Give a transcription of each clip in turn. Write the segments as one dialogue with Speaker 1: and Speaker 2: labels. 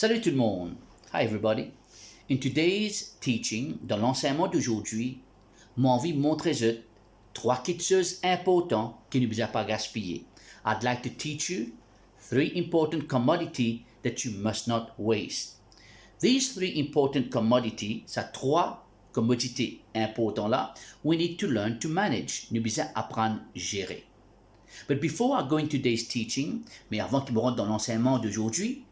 Speaker 1: Salut tout le monde. Hi everybody. In today's teaching, dans l'enseignement d'aujourd'hui, j'ai envie de montrer trois petites choses importantes qui ne doivent pas gaspiller. I'd like to teach you 3 important commodities that you must not waste. These 3 important commodities, ces 3 commodités importantes là, we need to learn to manage. Nous devons apprendre à gérer. But before I go into today's teaching, mais avant que je me rende dans l'enseignement d'aujourd'hui,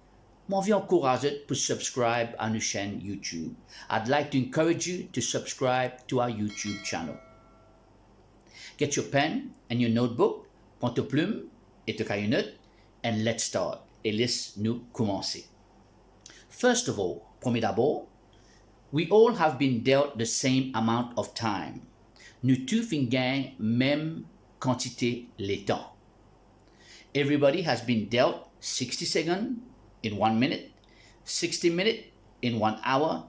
Speaker 1: m'envie encourager pour subscribe à notre chaîne YouTube. I'd like to encourage you to subscribe to our YouTube channel. Get your pen and your notebook, prends ta plume et ta cahier and let's start. Et laisse-nous commencer. First of all, premier d'abord, we all have been dealt the same amount of time. Nous tous gagnons même quantité de temps. Everybody has been dealt 60 seconds in 1 minute, 60 minutes in 1 hour,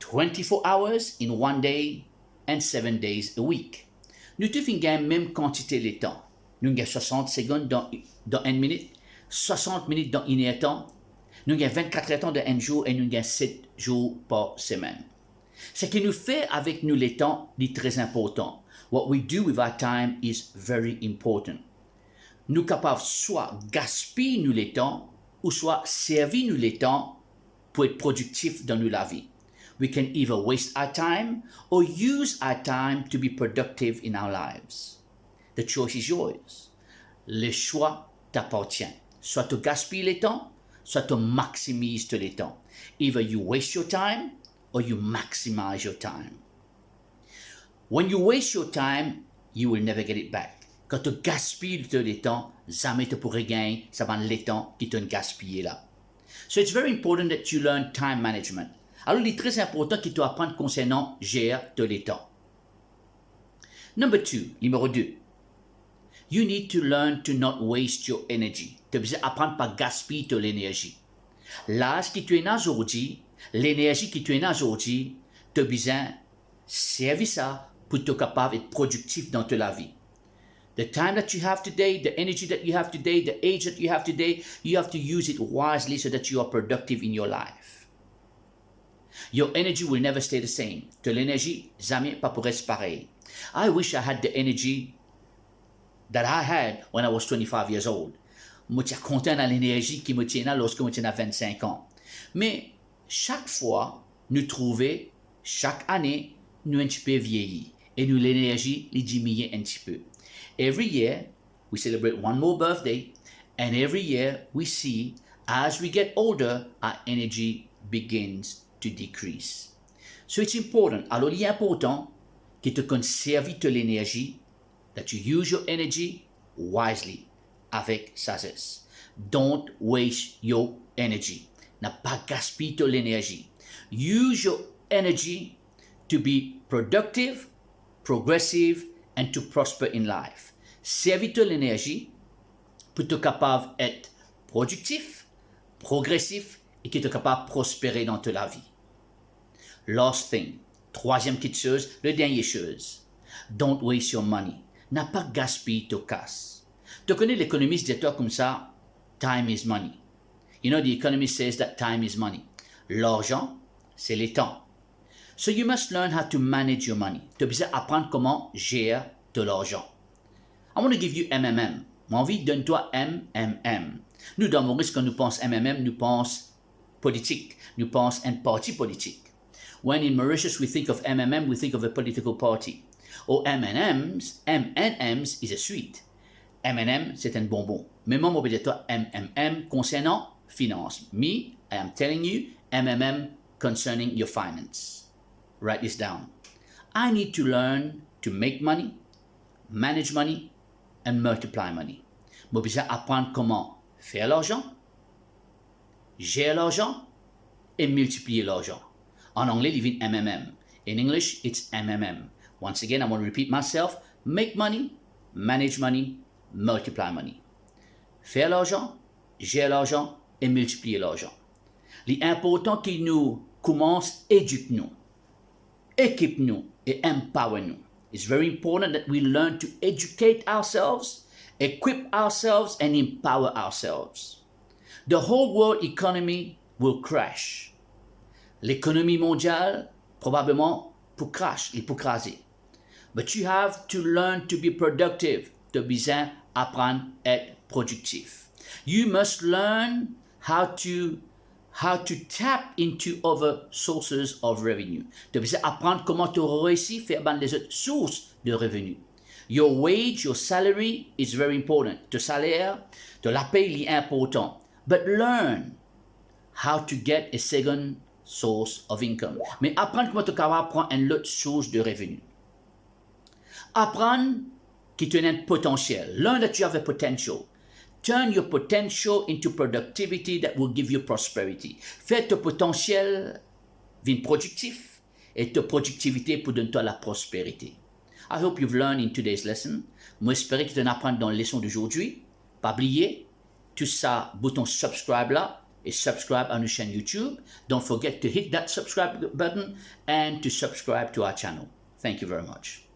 Speaker 1: 24 hours in 1 day, and 7 days a week. Nous tous gagnons même quantité de temps. Nous gagnons 60 secondes dans 1 minute, 60 minutes dans 1 heure temps. Nous gagnons 24 heures temps dans 1 jour et nous gagnons 7 jours par semaine. Ce que nous faisons avec nous le temps est très important. What we do with our time is very important. Nous sommes capables soit gaspiller nous le temps ou soit servir nous le temps pour être productif dans la vie. We can either waste our time or use our time to be productive in our lives. The choice is yours. Le choix t'appartient. Soit tu gaspilles le temps, soit tu maximises le temps. Either you waste your time or you maximize your time. When you waste your time, you will never get it back. Quand tu gaspilles le temps, jamais tu pourrais gagner ça va le temps qui t'ont gaspillé là. So it's very important that you learn time management. Alors, il est très important que tu apprennes concernant gérer le temps. Numéro 2. You need to learn to not waste your energy. Tu as besoin d'apprendre à pas gaspiller ton énergie. L'âge que tu es aujourd'hui, l'énergie que tu es aujourd'hui, tu as besoin de servir ça pour être capable d'être productif dans ta vie. The time that you have today, the energy that you have today, the age that you have today, you have to use it wisely so that you are productive in your life. Your energy will never stay the same. De l'énergie, jamais pas pour rester pareil. I wish I had the energy that I had when I was 25 years old. Moi, je suis content de l'énergie qui me tient là lorsque je tiens à 25 ans. Mais chaque fois, nous trouvons, chaque année, nous un petit peu vieillis. Et nous, l'énergie, les diminue un petit peu. Every year, we celebrate one more birthday, and every year we see, as we get older, our energy begins to decrease. So it's important. Alors, il est important que tu conserves ton énergie, that you use your energy wisely, avec sagesse. Don't waste your energy. N'a pas gaspiller ton énergie. Use your energy to be productive, progressive, and to prosper in life. Servis ton énergie pour être capable d'être productif, progressif et que tu es capable de prospérer dans ta vie. Last thing, troisième petite chose, la dernière chose. Don't waste your money. N'a pas gaspillé ton casse. Tu connais l'économiste dit comme ça, time is money. You know, the economist says that time is money. L'argent, c'est le temps. So you must learn how to manage your money. Tu as besoin d'apprendre comment gérer de l'argent. I want to give you MMM. Mon envie, donne-toi MMM. Nous, dans Maurice, quand nous pensons MMM, nous pensons politique. Nous pensons un parti politique. When in Mauritius we think of MMM, we think of a political party. Or M&M's is a sweet. M&M, c'est un bonbon. Mais moi, je vais dire toi MMM concernant finance. Me, I am telling you MMM concerning your finance. Write this down. I need to learn to make money, manage money, and multiply money. Je vais besoin apprendre comment faire l'argent, gérer l'argent et multiplier l'argent. En anglais, il dit MMM. In English, it's MMM. Once again, I want to repeat myself. Make money, manage money, multiply money. Faire l'argent, gérer l'argent et multiplier l'argent. L'important qu'il nous commence, éduque-nous. Équipe-nous et empower-nous. It's very important that we learn to educate ourselves, equip ourselves, and empower ourselves. The whole world economy will crash. L'économie mondiale, probablement, pour craser. But you have to learn to be productive. Tu as besoin d'apprendre à être productif. You must learn how to tap into other sources of revenue. Tu as besoin d'apprendre comment tu réussis à faire les autres sources de revenus. Your wage, your salary is very important. Ton salaire, la paye est important. But learn how to get a second source of income. Mais apprendre comment tu es capable de prendre une autre source de revenus. Apprendre que tu as un potentiel. Learn that you have a potential. Turn your potential into productivity that will give you prosperity. Fais ton potentiel venir productif et ta productivité pour donner toi la prospérité. I hope you've learned in today's lesson. Moi, j'espère que tu en apprends dans la leçon d'aujourd'hui. Pas oublier, tout ça, bouton subscribe là et subscribe à notre chaîne YouTube. Don't forget to hit that subscribe button and to subscribe to our channel. Thank you very much.